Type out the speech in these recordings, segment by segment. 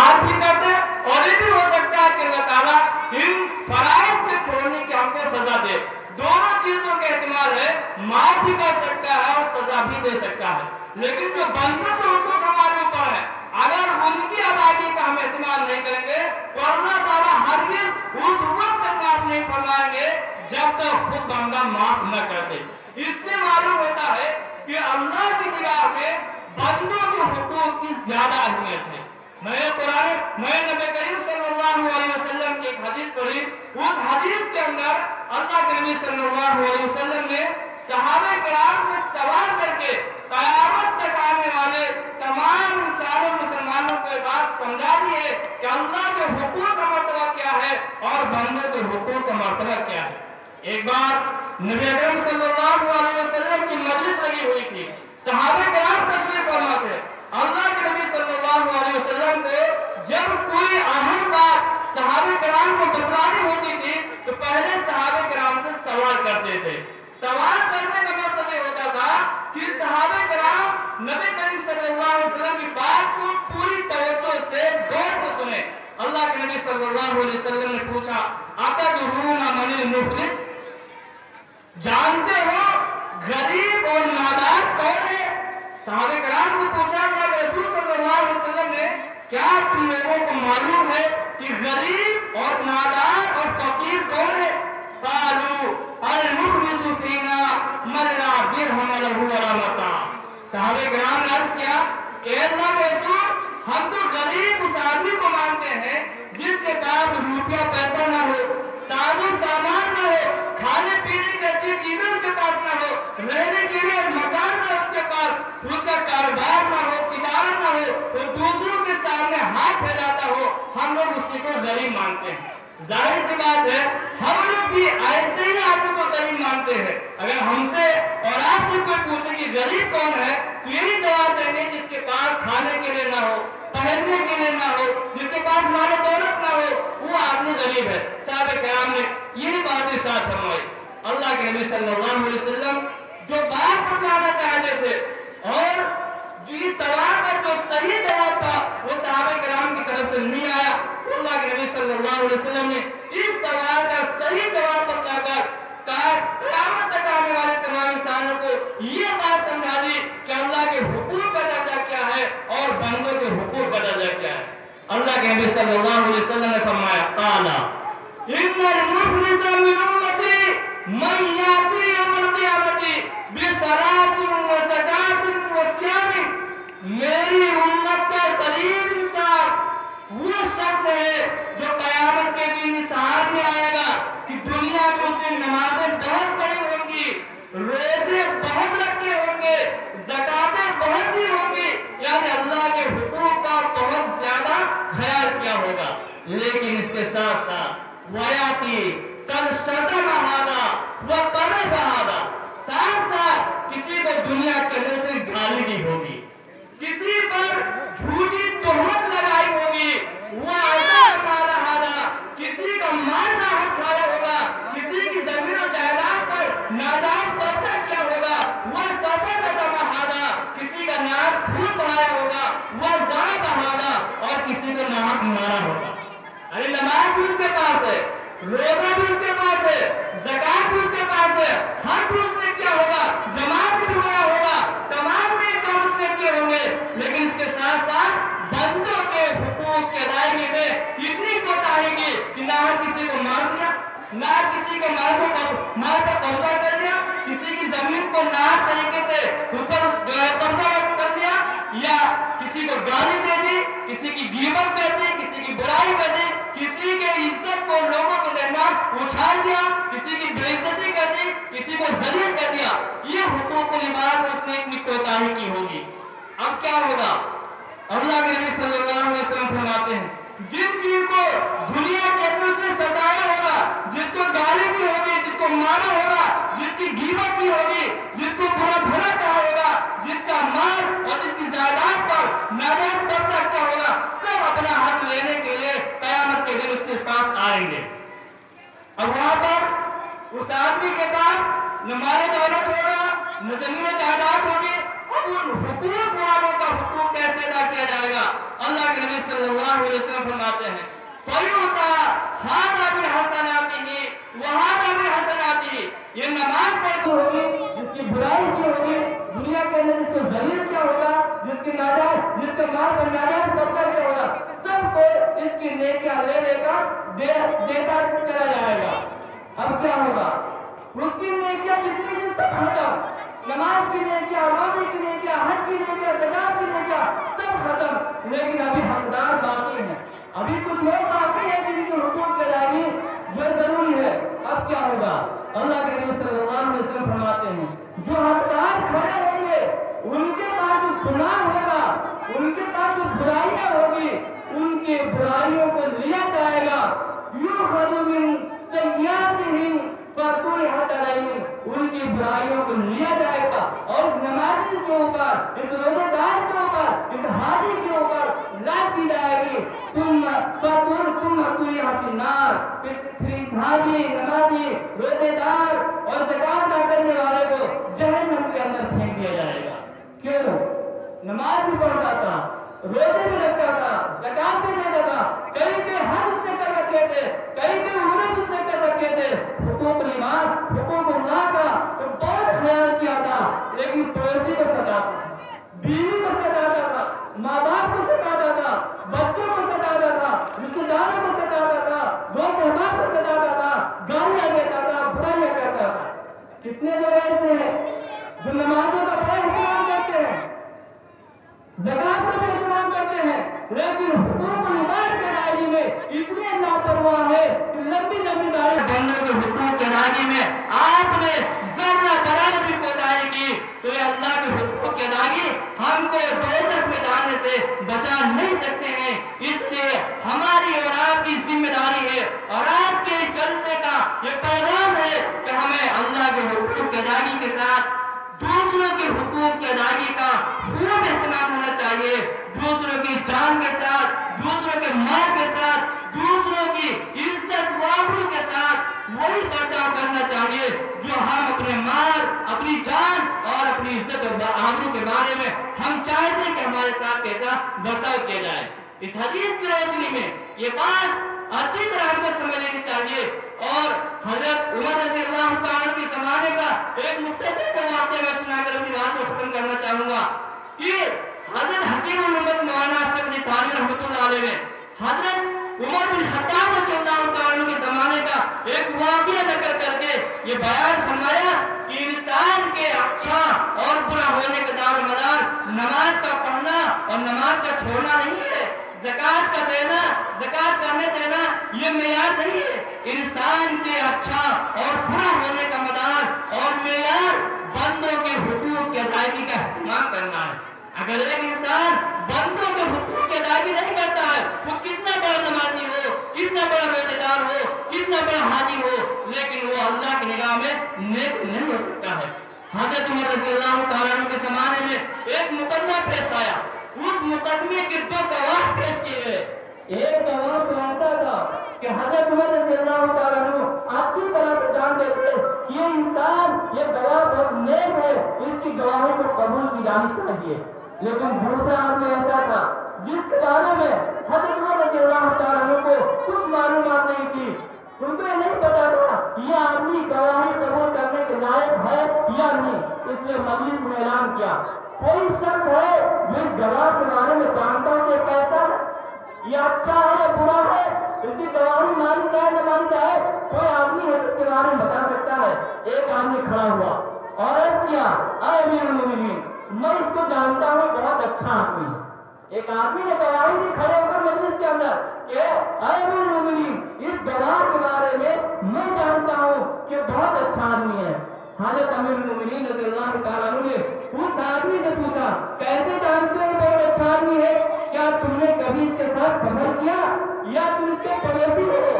माफ भी कर दे, और ये भी हो सकता है कि अल्लाह ताला इन फराइज के छोड़ने की हमको सजा दे। दोनों चीजों का एहतमाल है, माफ भी कर सकता है और सजा भी दे सकता है। लेकिन जो बंदों के हुकूक हमारे ऊपर है, अगर उनकी अदायगी का हम एहतमाल नहीं करेंगे तो अल्लाह ताला हरगिज़ उस वक्त तक माफ नहीं फरमाएंगे जब तक खुद बंदा माफ न कर दे। इससे मालूम होता है कि अल्लाह की निगाह में बंदों के हुकूक की ज्यादा अहमियत है। मैं नबी करीम सल्लल्लाहु अलैहि वसल्लम की एक हदीस पढ़ी। उस हदीस के अंदर अल्लाह के नबी सल्लल्लाहु अलैहि वसल्लम ने सहाबा किराम से सवाल करके क़यामत तक आने वाले तमाम इंसानों मुसलमानों को बात समझा दी है कि अल्लाह के हुकूक का मर्तबा क्या है और बंदों के हुकूक का मर्तबा क्या है। एक बार नबी अकरम सल्लल्लाहु अलैहि वसल्लम की मजलिस लगी हुई थी, सहाबा किराम तशरीफ फरमा थे। अल्लाह के नबी सल्लल्लाहु अलैहि वसल्लम को जब कोई अहम बात सहाबा किराम को बतलानी होती थी तो पहले सहाबा किराम से सवाल करते थे। सवाल करने का मकसद ये होता था कि सहाबा किराम नबी करीम सल्लल्लाहु अलैहि वसल्लम की बात को पूरी तवज्जो से गौर से सुने। अल्लाह के नबी सल्लल्लाहु अलैहि वसल्लम ने पूछा, अतदरूना मनिल मुफलिस, जानते हो गरीब और नादार कौन है? सहाबा किराम से पूछा कि रसूल सल्लल्लाहु अलैहि वसल्लम ने, क्या तुम लोगों को मालूम है कि गरीब और नादार और फकीर कौन है? कालू अल मुफलिसु फीना मन ला दिरहम लहु वला मता। सहाबा किराम ने अर्ज किया कि अल्लाह के रसूल, हम तो गरीब उस आदमी को मानते हैं जिसके पास रुपया पैसा ना हो, साजो सामान ना हो, खाने पीने की अच्छी चीजें उसके पास ना हो, रहने के लिए मकान ना हो उसके पास, उसका कारोबार ना हो, तिजारत ना हो, वो दूसरों के सामने हाथ फैलाता हो, हम लोग उसी को गरीब मानते हैं। जाहिर सी बात है, हम लोग भी ऐसे ही आदमी को गरीब मानते हैं। अगर हमसे और आपसे कोई पूछे कि गरीब कौन है तो यही जवाब देंगे जिसके पास खाने के लिए ना हो, पहनने के लिए ना हो, जिसके पास माल दौलत ना हो, वो आदमी गरीब है। सहाबा किराम ने यही बात इरशाद फरमाई। अल्लाह के नबी सल्लल्लाहु अलैहि वसल्लम जो बात बतलाना चाहते थे और जो इस सवाल का जो सही जवाब था वो सहाबा किराम की तरफ से नहीं आया। अल्लाह के नबी सल्लल्लाहु अलैहि वसल्लम ने इस सवाल का सही जवाब बतलाकर क़यामत तक आने वाले तमाम इंसानों को ये बात समझा दी कि अल्लाह के हुकूक का दर्जा क्या है और बंदों के हुकूक का दर्जा क्या है। अल्लाह के नबी सल्लल्लाहु अलैहि वसल्लम ने फरमाया, काला इन्नल मुफलिसा मिन उम्मती मन याती यौमल क़ियामती बिसलातिन व ज़कातिन व सियामिन। मेरी उम्मत का गरीब इंसान वो शख्स है जो क़यामत के दिन इस हाल में आएगा कि दुनिया में उसने नमाजें बहुत पढ़ी होंगी, रोजे बहुत रखे होंगे, ज़कातें बहुत दी होंगी, यानी अल्लाह के हुकूक का बहुत ज्यादा ख्याल किया होगा। लेकिन इसके साथ साथ वयाती कल शतम हादा व कल बहादा, साथ साथ किसी को दुनिया के अंदर से गाली दी होगी, किसी पर झूठी तोहमत लगाई होगी, किसी का माल नाहक खाया होगा, किसी की जमीन और जायदाद पर नाजायज कब्जा किया होगा, वह सफा का तमाहादा, किसी का नाक खून बहाया होगा, वह ज़रा बहादा, और किसी को नाहक मारा होगा। अरे नमाज भी उसके पास है, रोजा भी उसके पास है, ज़कात भी उसके पास है, हज भी उसने किया होगा, जमात भी बुलाया होगा, तमाम नेक काम उसने किए होंगे, लेकिन इसके साथ साथ बंदों के हुकूक की अदायगी में इतनी कोताही की कि ना किसी को मार दिया, ना किसी के माल पर कब्जा कर लिया, किसी की जमीन को ना तरीके से ऊपर जो है कब्जा कर लिया, या किसी को गाली दे दी, किसी की गीबत कर दी, किसी की बुराई कर दी, किसी के इज्जत को लोगों के दरमियान उछाल दिया, किसी की बेइज्जती कर दी, किसी को जलील कर दिया। ये हुकूक लिबास में उसने इतनी कोताही की होगी। अब क्या होगा? अल्लाह के नबी सल्लल्लाहु अलैहि वसल्लम फरमाते हैं, जिन को दुनिया के अंदर उसने सताया होगा, जिसको गाली दी होगी, जिसको मारा होगा, जिसकी गीबत की होगी, जिसको बुरा भला कहा होगा, जिसका माल और जिसकी जायदाद पर नाजायज कब्जा किया होगा, सब अपना हक लेने के लिए क़यामत के दिन उसके पास आएंगे। अब वहां पर उस आदमी के पास न माल दौलत होगा, ज़मीन जायदाद होगी, अब उन हुकूक वालों का हुकूक कैसे अदा किया जाएगा? अल्लाह के नबी सल्लल्लाहु अलैहि वसल्लम फरमाते हैं फयुता हादा मिन हसनातिही व हादा मिन हसनातिही, ये नमाज पढ़ती होगी जिसकी बुराई की होगी, दुनिया के अंदर जिसको जलील क्या होगा, जिसके माल पर नाजायज कब्जा क्या होगा, सबको इसकी नेकियां ले लेकर देता चला जाएगा। अब क्या होगा? उसकी नेकियां जितनी थी सब खत्म, नमाज की नेकियां, रोजे की नेकियां, हज की नेकियां, ज़कात की नेकियां सब खत्म, लेकिन अभी हकदार बाकी हैं, अभी कुछ लोग बाकी हैं जिनके हुकूक की अदायगी जो जरूरी है। अब क्या होगा? अल्लाह के नबी सल्लल्लाहु अलैहि वसल्लम फरमाते हैं जो हकदार खड़े होंगे उनके पास जो गुनाह होगा, उनके पास जो बुराइयां होगी, उनके बुराइयों को लिया जाएगा, युखज़ु मिन सय्यातिहिम फतुरिहत अलैहिम, उनकी बुराइयों को लिया जाएगा और इस नमाजी के ऊपर, इस रोजेदार के ऊपर, इस हाजी के ऊपर लाद दी जाएगी। तुम फिर इस हाजी, नमाजी, रोजेदार और ज़कात अदा करने वाले को जहन्नम के अंदर फेंक दिया जाएगा। क्यों? नमाज भी पढ़ता था, रोजे भी रखता था, ज़कात भी देता था, कहीं पे हज उसने कर रखे थे, कहीं पे उम्रे उसने कर रखे थे, हुकूक ईमान, हुकूक अल्लाह का तो बहुत ख्याल किया था, लेकिन पड़ोसी को सताता था, बीवी को सताता था, माँ बाप को सताता था, बच्चों को सताता था, रिश्तेदारों को सताता था, दोस्त अहबाब को सताता था, गालियाँ देता था, बुराइयाँ करता था। कितने लोग ऐसे हैं जो नमाजों का बड़ा एहतराम करते हैं, ज़कात का भी एहतराम करते हैं, लेकिन हुकूक ईमान के अदायगी में इतने लापरवाह है कि लंबी लंबी दाढ़ी बंदों के हुकूक की अदायगी में आपने जर्रा बराबर भी कोताही की तो ये अल्लाह के हुकूक की अदायगी हमको दोज़ख में जाने से बचा नहीं सकते हैं। इसलिए हमारी और आपकी जिम्मेदारी है और आज के इस जलसे का ये पैगाम है कि हमें अल्लाह के हुकूक की अदायगी के साथ दूसरों के हुकूक की अदायगी का खूब एहतमाम होना चाहिए। दूसरों की जान के साथ, दूसरों के माल के साथ, दूसरों की इज्जत वाबरू के साथ वही बर्ताव करना चाहिए जो हम अपने माल, अपनी जान और अपनी इज्जत और आबरू के बारे में हम चाहते हैं कि हमारे साथ कैसा बर्ताव किया जाए। इस हदीस की रोशनी में ये बात अच्छी तरह हमको समझ लेनी चाहिए। और हजरत उमर रज़ी अल्लाह तआला के ज़माने का एक मुख्तसर सा वाक़या मैं सुनाकर अपनी बात को खत्म करना चाहूंगा कि हजरत हकीम उम्मत मौलाना अशरफ अली थानवी रहमतुल्लाह अलैह ने हजरत उमर बिन खत्ताब रज़ी अल्लाह तआला के ज़माने का एक वाक़या ज़िक्र करके ये बयान फरमाया कि इंसान के अच्छा और बुरा होने का दारो मदार नमाज का पढ़ना और नमाज का छोड़ना नहीं है, ज़कात का देना, ज़कात करने देना ये मेयार नहीं है। इंसान के अच्छा और बुरा होने का मदार और मेयार बंदों के हुकूक की अदायगी का एहतमाम करना है। अगर एक इंसान बंदों के हुकूक की अदायगी नहीं करता है, वो कितना बड़ा नमाजी हो, कितना बड़ा रोजेदार हो, कितना बड़ा हाजी हो, लेकिन वो अल्लाह की निगाह में नेक नहीं हो सकता है। हज़रत उमर रज़ी अल्लाह तआला अन्हु के ज़माने में एक मुकदमा पेश आया, उस मुकदमे के दो गवाह पेश किए गए। एक गवाह तो ऐसा था कि हज़रत उमर रज़ी अल्लाह तआला अन्हु अच्छी तरह से जानते थे कि ये इंसान, ये गवाह बहुत नेक है, इसकी गवाही को कबूल की जानी चाहिए। लेकिन दूसरा आदमी ऐसा था जिसके बारे में हज़रत उमर रज़ी अल्लाह तआला अन्हु को कुछ मालूमात नहीं थी, उनको ये नहीं पता था ये आदमी गवाही कबूल करने के लायक है या नहीं। इसलिए मजलिस में ऐलान किया, कोई शख्स है जो इस गवाह के बारे में जानता हो कि कैसा है, ये अच्छा है या बुरा है, इसकी गवाही मानी जाए न मानी जाए, कोई आदमी है इसके बारे में बता सकता है। एक आदमी खड़ा हुआ और अर्ज़ किया, ऐ अमीरुल मोमिनीन, मैं इसको जानता हूँ, बहुत अच्छा आदमी है। एक आदमी ने गवाही दी खड़े होकर मजलिस के अंदर कि ऐ अमीरुल मोमिनीन, इस गवाह के बारे में मैं जानता हूँ कि बहुत अच्छा आदमी है। हज़रत अमीरुल मोमिनीन रज़ी अल्लाह तआला अन्हु ने उस आदमी से पूछा, कैसे जानते हो बहुत अच्छा आदमी है, क्या तुमने कभी इसके साथ सफर किया या तुम इसके पड़ोसी हो?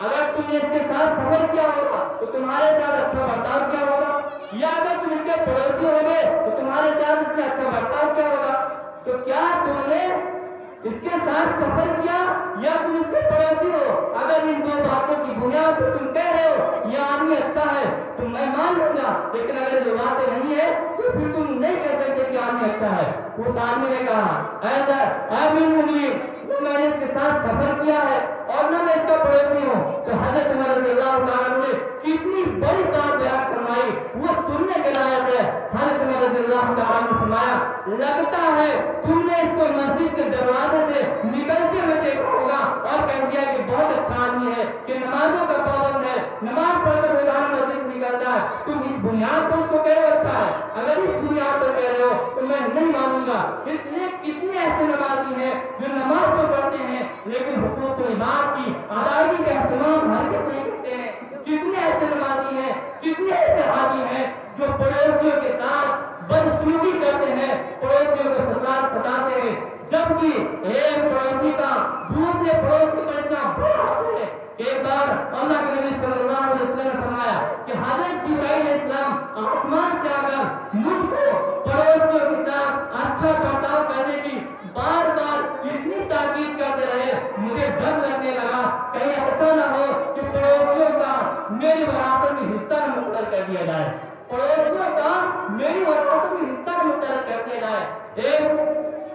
अगर तुमने इसके साथ सफर किया होगा तो तुम्हारे साथ अच्छा बर्ताव किया होगा, या अगर तुम इसके पड़ोसी हो गए तो तुम्हारे साथ इसने अच्छा बर्ताव किया होगा। तो क्या तुमने اس کے ساتھ سفر کیا یا تم اس کے پڑوسی ہو، اگر ان دو باتوں کی بنیاد پر تم کہہ رہے ہو یہ آدمی اچھا ہے تو میں مان لوں گا، لیکن اگر یہ باتیں نہیں ہے تو پھر تم نہیں کہہ سکتے کہ آدمی اچھا ہے۔ اس آدمی نے کہا اے امیر المومنین، میں نے اس کے ساتھ سفر کیا ہے اور نہ میں اس کا پڑوسی ہوں۔ تو حضرت عمر رضی اللہ تعالیٰ عنہ نے کتنی بڑی بات بیان فرمائی، وہ سننے کے لائق ہے۔ حضرت عمر رضی اللہ تعالیٰ عنہ نے فرمایا لگتا ہے تم نے اس کو مسجد کے دروازے سے نکلتے ہوئے دیکھا ہوگا اور کہہ دیا کہ بہت اچھا آدمی ہے، کہ نمازوں کا پابند ہے، نماز پڑھ کر روزانہ مسجد سے نکلتا ہے۔ تم اس بنیاد پر اس کو کہہ رہے ہو اچھا ہے، اگر اس بنیاد پر کہہ رہے ہو تو میں نہیں مانوں گا۔ اس لیے کتنے ایسے نمازی ہیں جو نماز تو پڑھتے ہیں لیکن حقوق العباد کی ادائیگی کا اہتمام ہرگز نہیں کرتے ہیں۔ کتنے ایسے نمازی ہیں، کتنے ایسے حاجی ہیں جو پڑوسیوں کے ساتھ بدسلوکی کرتے ہیں، پڑوسیوں کو ستاتے ہیں، جبکہ ایک پڑوسی کا دوسرے پڑوسی پر اتنا بڑا حق ہے۔ ایک بار اللہ کے نبی صلی اللہ علیہ وسلم نے فرمایا کہ حضرت جبرائیل علیہ السلام آسمان سے آ کر مجھ کو پڑوسیوں کے ساتھ اچھا برتاؤ کرنے کی بار بار اتنی تاکید کرتے رہے، مجھے ڈر لگنے لگا کہیں ایسا نہ ہو کہ پڑوسیوں کا میری وراثت میں حصہ مقرر کر دیا جائے، پڑوسیوں کا میری وراثت میں حصہ مقرر کر دیا جائے۔ ایک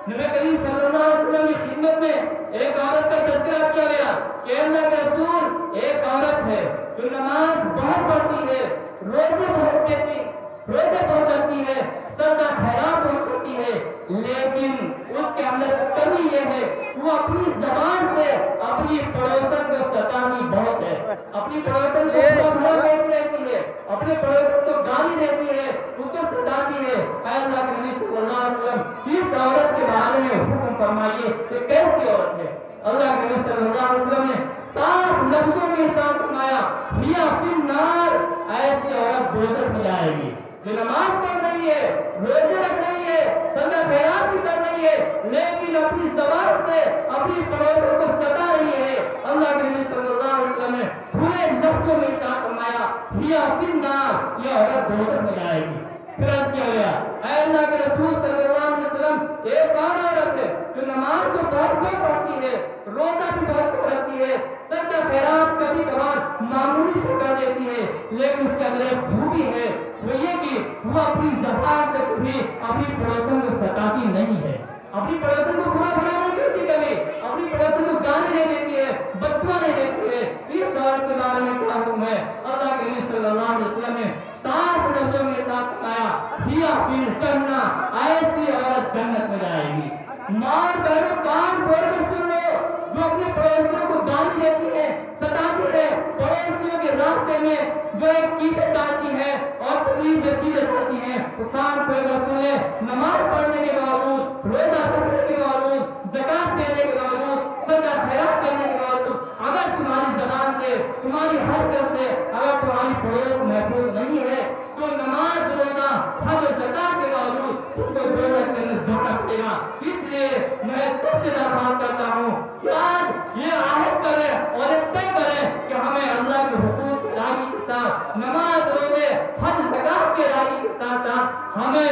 نبی کریم صلی اللہ علیہ وسلم کی خدمت میں ایک عورت کا تذکرہ کیا گیا کہ اللہ کے رسول ایک عورت ہے جو نماز بہت پڑھتی ہے، روزے بہت رکھتی ہے، صدقہ خیرات بہت کرتی ہے، لیکن اس کے اندر کمی یہ ہے وہ اپنی زبان سے اپنی پڑوسن کو ستانی بہت ہے، اپنی پڑوسن کو دیتی رہتی ہے، اپنے پڑوسن کو گالی دیتی ہے، اس کو ستاتی ہے۔ اے اللہ کے نبی صلی اللہ علیہ وسلم اس عورت کے بارے میں حکم فرمائیے کہ کیسی عورت ہے۔ اللہ کے نبی صلی اللہ علیہ وسلم نے صاف لفظوں میں ارشاد فرمایا ہیا فی النار، ایسی عورت دوزخ میں جائے گی جو نماز پڑھ رہی ہے، روزے رکھ رہی ہے، صدقہ خیرات بھی کر رہی ہے، لیکن اپنی زبان سے اپنی پڑوسوں کو ستا رہی ہے۔ اللہ کے نبی صلی اللہ علیہ وسلم نے کھلے لفظوں میں ارشاد فرمایا ہیا فی النار، یہ عورت دوزخ میں جائے گی۔ پھر عرض کیا گیا اے اللہ کے رسول صلی اللہ علیہ وسلم ایک اور عورت ہے جو نماز کو بہت پڑھتی ہے، روزہ بھی بہت رکھتی ہے، صدقہ خیرات کبھی کبھار معمولی سے کر دیتی ہے، لیکن اس کے اندر ایک خوبی ہے وہ یہ کہ وہ اپنی زبان سے کبھی اپنی پڑوسن کو ستاتی نہیں ہے، اپنی پڑوسن کو برا بھلا نہیں کرتی، کبھی اپنی پڑوسن کو گالی نہیں دیتی ہے، بددعا نہیں دیتی ہے۔ اس عورت کے بارے میں کیا حکم ہے؟ اللہ کے نبی صلی اللہ علیہ وسلم نے صاف لفظوں میں ساتھ فرمایا ہیا فی الجنہ، ایسی عورت جنت میں جائے گی۔ ماں بہنوں کان کھول کر سن لو، جو اپنے پڑوسیوں کو گالی دیتی ہے، ستاتی ہے، پڑوسیوں کے راستے میں جو ایک کیچڑ ڈالتی ہے اور تکلیف دہ چیزیں کرتی ہیں، تو کان کھول کر سن لے، نماز پڑھنے کے باوجود، روزہ رکھنے کے باوجود، زکات دینے کے باوجود، صدقہ خیرات کرنے کے باوجود، اگر تمہاری زبان سے، تمہاری حرکت سے اگر تمہاری پڑوس محفوظ نہیں ہے تو نماز، روزہ، حج و زکات کے باوجود تم کو دوزخ کے اندر جھونکنا پڑے گا۔ اس لیے میں سب سے درخواست کرتا ہوں کہ آج یہ عہد کریں اور یہ طے کریں کہ ہمیں اللہ کے حقوق کی ادائیگی کے ساتھ، نماز، روزے، حج، زکات کی ادائیگی کے ساتھ ساتھ ہمیں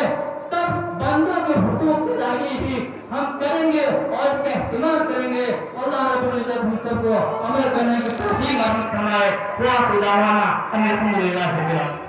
سب بندوں کے حقوق کی ادائیگی بھی ہم کریں گے اور اس کا اہتمام کریں گے۔ اللہ رب العزت ہم سب کو عمل کرنے کی توفیق عطا فرمائے۔ وآخر دعوانا ان الحمد للہ رب العالمین۔